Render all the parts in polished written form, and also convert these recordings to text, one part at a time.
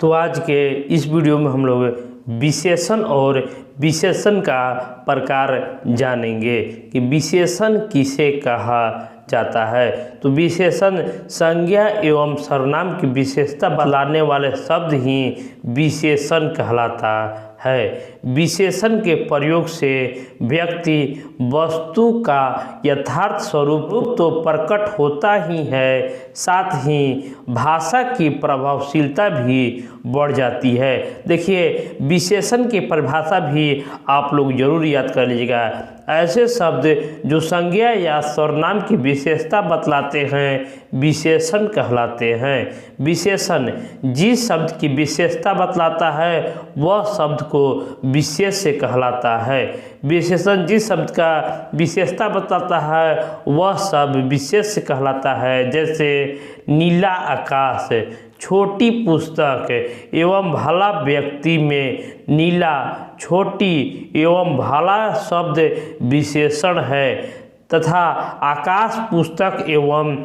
तो आज के इस वीडियो में हम लोग विशेषण और विशेषण का प्रकार जानेंगे कि विशेषण किसे कहा जाता है। तो विशेषण संज्ञा एवं सर्वनाम की विशेषता बतलाने वाले शब्द ही विशेषण कहलाता है। विशेषण के प्रयोग से व्यक्ति वस्तु का यथार्थ स्वरूप तो प्रकट होता ही है, साथ ही भाषा की प्रभावशीलता भी बढ़ जाती है। देखिए, विशेषण की परिभाषा भी आप लोग जरूर याद कर लीजिएगा। ऐसे शब्द जो संज्ञा या सर्वनाम की विशेषता बतलाते हैं विशेषण कहलाते हैं। विशेषण जिस शब्द की विशेषता बतलाता है वह शब्द को विशेष्य कहलाता है। विशेषण जिस शब्द का विशेषता बतलाता है वह शब्द विशेष्य कहलाता है। जैसे नीला आकाश, छोटी पुस्तक एवं भला व्यक्ति में नीला, छोटी एवं भला शब्द विशेषण है तथा आकाश पुस्तक एवं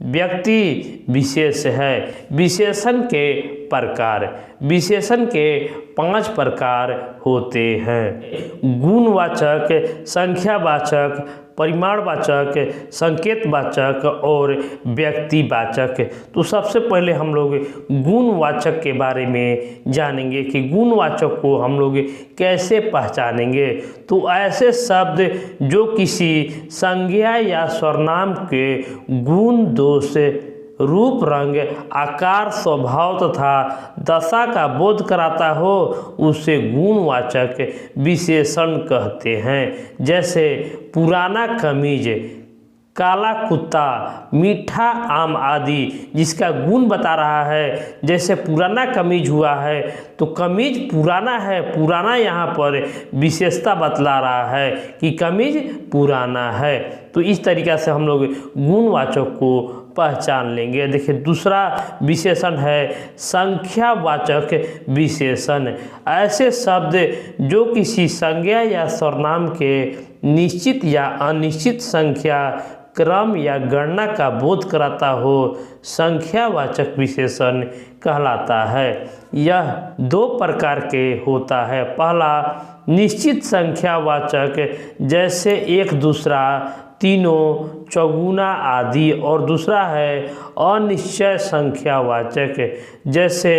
व्यक्ति विशेष है। विशेषण के प्रकार, विशेषण के 5 प्रकार होते हैं। गुणवाचक, संख्यावाचक, परिमाणवाचक, संकेतवाचक और व्यक्तिवाचक। तो सबसे पहले हम लोग गुणवाचक के बारे में जानेंगे कि गुणवाचक को हम लोग कैसे पहचानेंगे। तो ऐसे शब्द जो किसी संज्ञा या सर्वनाम के गुण, दोष, रूप, रंग, आकार, स्वभाव तथा दशा का बोध कराता हो उसे गुणवाचक विशेषण कहते हैं। जैसे पुराना कमीज, काला कुत्ता, मीठा आम आदि जिसका गुण बता रहा है। जैसे पुराना कमीज हुआ है तो कमीज पुराना है, पुराना यहाँ पर विशेषता बतला रहा है कि कमीज पुराना है। तो इस तरीक़ा से हम लोग गुणवाचक को पहचान लेंगे। देखिए, दूसरा विशेषण है संख्यावाचक विशेषण। ऐसे शब्द जो किसी संज्ञा या सर्वनाम के निश्चित या अनिश्चित संख्या, क्रम या गणना का बोध कराता हो संख्यावाचक विशेषण कहलाता है। यह 2 प्रकार के होता है। पहला निश्चित संख्यावाचक, जैसे एक, दूसरा, तीनों, चौगुना आदि, और दूसरा है अनिश्चय संख्यावाचक, जैसे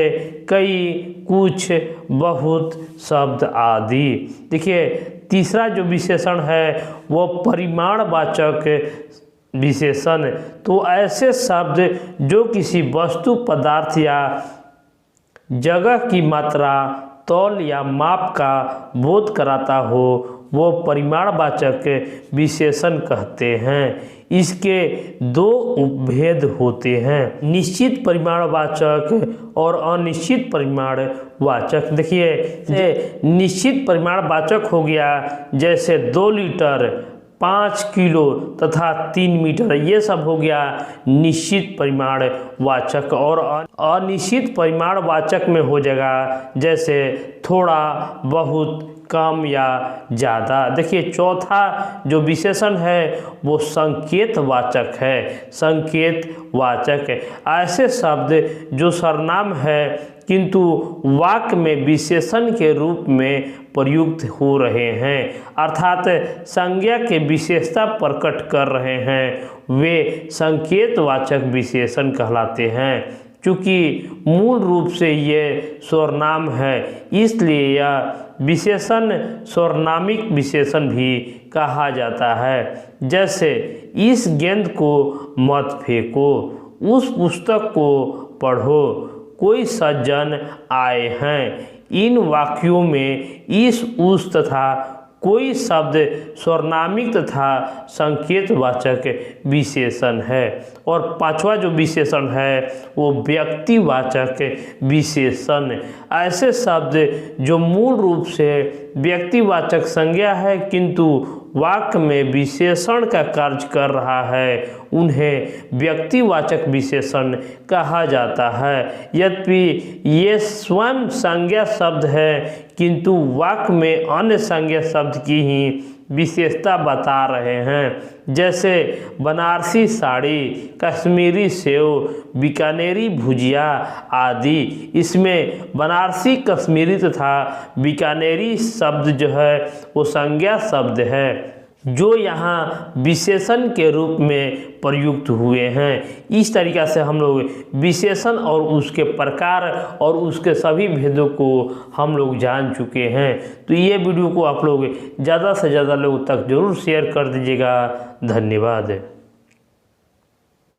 कई, कुछ, बहुत, शब्द आदि। देखिए, तीसरा जो विशेषण है वो परिमाणवाचक विशेषण। तो ऐसे शब्द जो किसी वस्तु, पदार्थ या जगह की मात्रा, तौल या माप का बोध कराता हो वो परिमाणवाचक विशेषण कहते हैं। इसके 2 उपभेद होते हैं, निश्चित परिमाणवाचक और अनिश्चित परिमाणवाचक। देखिए, निश्चित परिमाणवाचक हो गया जैसे 2 लीटर, 5 किलो तथा 3 मीटर, ये सब हो गया निश्चित परिमाणवाचक। और अनिश्चित परिमाणवाचक में हो जाएगा जैसे थोड़ा, बहुत, कम या ज़्यादा। देखिए, चौथा जो विशेषण है वो संकेतवाचक है। संकेतवाचक ऐसे शब्द जो सर्वनाम है किंतु वाक्य में विशेषण के रूप में प्रयुक्त हो रहे हैं, अर्थात संज्ञा के विशेषता प्रकट कर रहे हैं, वे संकेतवाचक विशेषण कहलाते हैं। चूँकि मूल रूप से ये सर्वनाम है इसलिए यह विशेषण सर्वनामिक विशेषण भी कहा जाता है। जैसे इस गेंद को मत फेंको, उस पुस्तक को पढ़ो, कोई सज्जन आए हैं। इन वाक्यों में इस, उस तथा कोई शब्द सर्वनामिक तथा संकेतवाचक विशेषण है। और 5वां जो विशेषण है वो व्यक्तिवाचक विशेषण। ऐसे शब्द जो मूल रूप से व्यक्तिवाचक संज्ञा है किंतु वाक्य में विशेषण का कार्य कर रहा है उन्हें व्यक्तिवाचक विशेषण कहा जाता है। यद्यपि ये स्वयं संज्ञा शब्द है किंतु वाक्य में अन्य संज्ञा शब्द की ही विशेषता बता रहे हैं, जैसे बनारसी साड़ी, कश्मीरी सेव, बीकानेरी भुजिया आदि। इसमें बनारसी, कश्मीरी तथा बीकानेरी शब्द जो है वो संज्ञा शब्द है जो यहाँ विशेषण के रूप में प्रयुक्त हुए हैं। इस तरीक़ा से हम लोग विशेषण और उसके प्रकार और उसके सभी भेदों को हम लोग जान चुके हैं। तो ये वीडियो को आप लोग ज़्यादा से ज़्यादा लोगों तक ज़रूर शेयर कर दीजिएगा। धन्यवाद।